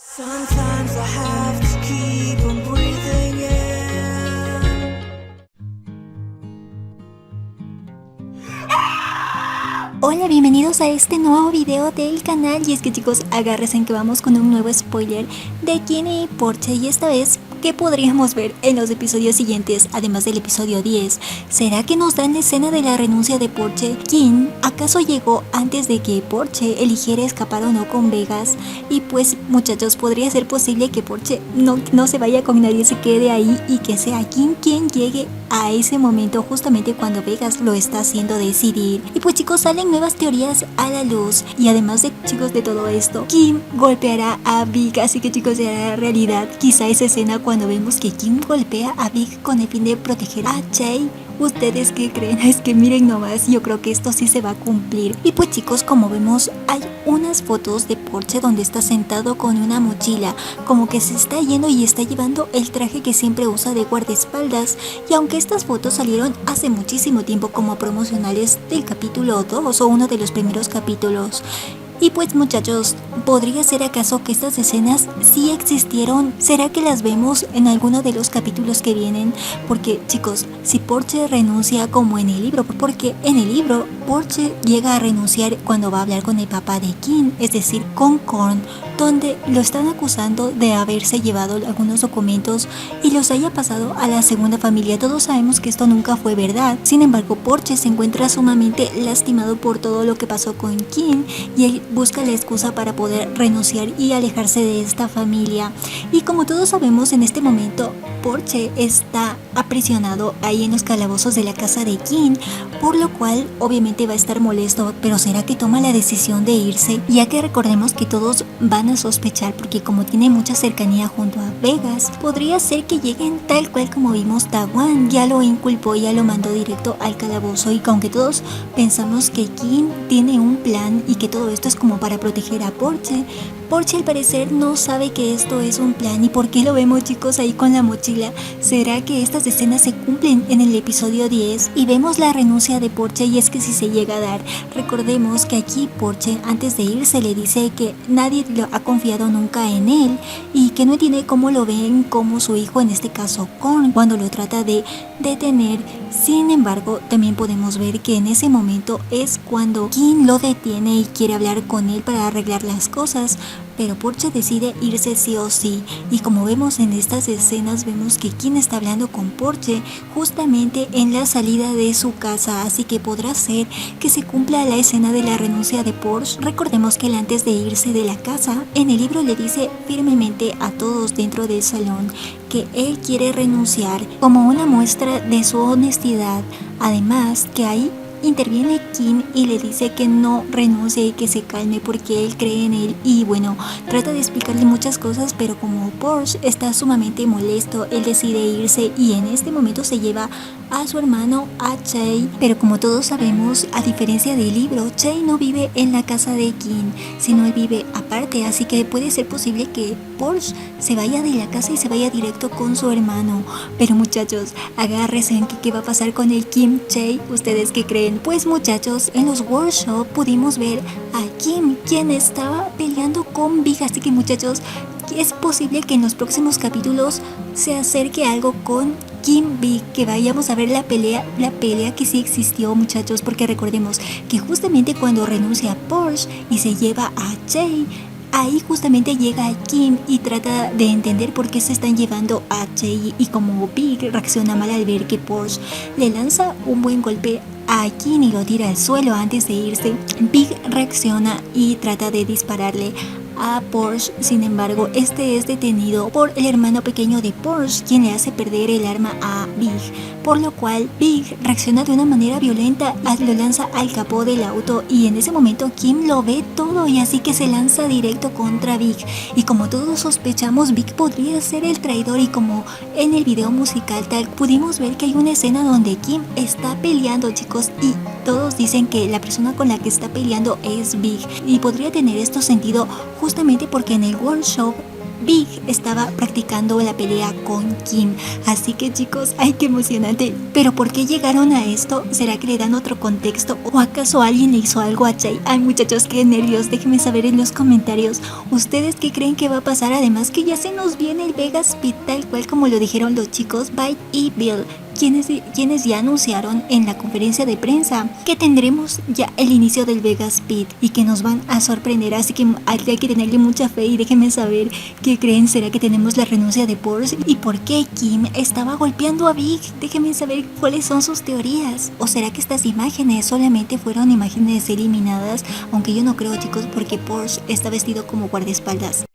Sometimes I have to keep on breathing in. Hola, bienvenidos a este nuevo video del canal. Y es que chicos, agárrense en que vamos con un nuevo spoiler de Kim y Porsche. Y esta vez, ¿qué podríamos ver en los episodios siguientes, además del episodio 10? ¿Será que nos dan la escena de la renuncia de Porsche? ¿Kim acaso llegó antes de que Porsche eligiera escapar o no con Vegas? Y pues muchachos, podría ser posible que Porsche no se vaya con nadie, se quede ahí y que sea Kim quien llegue a ese momento justamente cuando Vegas lo está haciendo decidir. Y pues chicos, salen nuevas teorías a la luz. Y además de chicos de todo esto, Kim golpeará a Big, así que chicos, será realidad quizá esa escena cuando vemos que Kim golpea a Big con el fin de proteger a Jay. ¿Ustedes qué creen? Es que miren nomás, yo creo que esto sí se va a cumplir. Y pues chicos, como vemos, hay unas fotos de Porsche donde está sentado con una mochila, como que se está yendo y está llevando el traje que siempre usa de guardaespaldas. Y aunque estas fotos salieron hace muchísimo tiempo como promocionales del capítulo 2 o uno de los primeros capítulos, y pues muchachos, ¿podría ser acaso que estas escenas sí existieron? ¿Será que las vemos en alguno de los capítulos que vienen? Porque chicos, si Porsche renuncia como en el libro, porque en el libro Porsche llega a renunciar cuando va a hablar con el papá de Kim, es decir, con Korn, donde lo están acusando de haberse llevado algunos documentos y los haya pasado a la segunda familia. Todos sabemos que esto nunca fue verdad. Sin embargo, Porsche se encuentra sumamente lastimado por todo lo que pasó con Kim y él busca la excusa para poder renunciar y alejarse de esta familia. Y como todos sabemos, en este momento Porsche está aprisionado ahí en los calabozos de la casa de Kim, por lo cual obviamente va a estar molesto. Pero ¿será que toma la decisión de irse? Ya que recordemos que todos van a sospechar, porque como tiene mucha cercanía junto a Vegas, podría ser que lleguen tal cual como vimos. Tawan ya lo inculpó, ya lo mandó directo al calabozo. Y aunque todos pensamos que Kim tiene un plan y que todo esto es como para proteger a Porsche, Porsche al parecer no sabe que esto es un plan. ¿Y por qué lo vemos chicos ahí con la mochila? ¿Será que estas escenas se cumplen en el episodio 10? Y vemos la renuncia de Porsche, y es que si se llega a dar, recordemos que aquí Porsche antes de irse le dice que nadie lo ha confiado nunca en él y que no entiende cómo lo ven como su hijo, en este caso Korn, cuando lo trata de detener. Sin embargo, también podemos ver que en ese momento es cuando Kim lo detiene y quiere hablar con él para arreglar las cosas, pero Porsche decide irse sí o sí. Y como vemos en estas escenas, vemos que Kim está hablando con Porsche justamente en la salida de su casa, así que podrá ser que se cumpla la escena de la renuncia de Porsche. Recordemos que él, antes de irse de la casa, en el libro le dice firmemente a todos dentro del salón que él quiere renunciar como una muestra de su honestidad. Además que ahí interviene Kim y le dice que no renuncie y que se calme porque él cree en él. Y bueno, trata de explicarle muchas cosas, pero como Porsche está sumamente molesto, él decide irse y en este momento se lleva a su hermano, a Jay. Pero como todos sabemos, a diferencia del libro, Jay no vive en la casa de Kim, sino él vive aparte, así que puede ser posible que Porsche se vaya de la casa y se vaya directo con su hermano. Pero muchachos, agárrense en que qué va a pasar con el Kim Jay. ¿Ustedes qué creen? Pues muchachos, en los workshops pudimos ver a Kim, quien estaba peleando con Big, así que muchachos, es posible que en los próximos capítulos se acerque algo con Kim Big, que vayamos a ver la pelea que sí existió, muchachos, porque recordemos que justamente cuando renuncia a Porsche y se lleva a Jay, ahí justamente llega a Kim y trata de entender por qué se están llevando a Jay. Y como Big reacciona mal al ver que Porsche le lanza un buen golpe a Kim y lo tira al suelo antes de irse, Big reacciona y trata de dispararle a Porsche. Sin embargo, este es detenido por el hermano pequeño de Porsche, quien le hace perder el arma a Big, por lo cual Big reacciona de una manera violenta, lo lanza al capó del auto. Y en ese momento Kim lo ve todo y así que se lanza directo contra Big. Y como todos sospechamos, Big podría ser el traidor. Y como en el video musical tal, pudimos ver que hay una escena donde Kim está peleando, chicos, y todos dicen que la persona con la que está peleando es Big. Y podría tener esto sentido justamente porque en el workshop Big estaba practicando la pelea con Kim. Así que chicos, ¡ay qué emocionante! ¿Pero por qué llegaron a esto? ¿Será que le dan otro contexto? ¿O acaso alguien le hizo algo a Chae? Ay muchachos, qué nervios, déjenme saber en los comentarios. ¿Ustedes qué creen que va a pasar? Además que ya se nos viene el Vega Speed tal cual como lo dijeron los chicos Byte y Bill, quienes ya anunciaron en la conferencia de prensa que tendremos ya el inicio del Vega Speed y que nos van a sorprender, así que hay que tenerle mucha fe y déjenme saber qué creen. ¿Será que tenemos la renuncia de Porsche? ¿Y por qué Kim estaba golpeando a Big? Déjenme saber cuáles son sus teorías. ¿O será que estas imágenes solamente fueron imágenes eliminadas? Aunque yo no creo chicos, porque Porsche está vestido como guardaespaldas.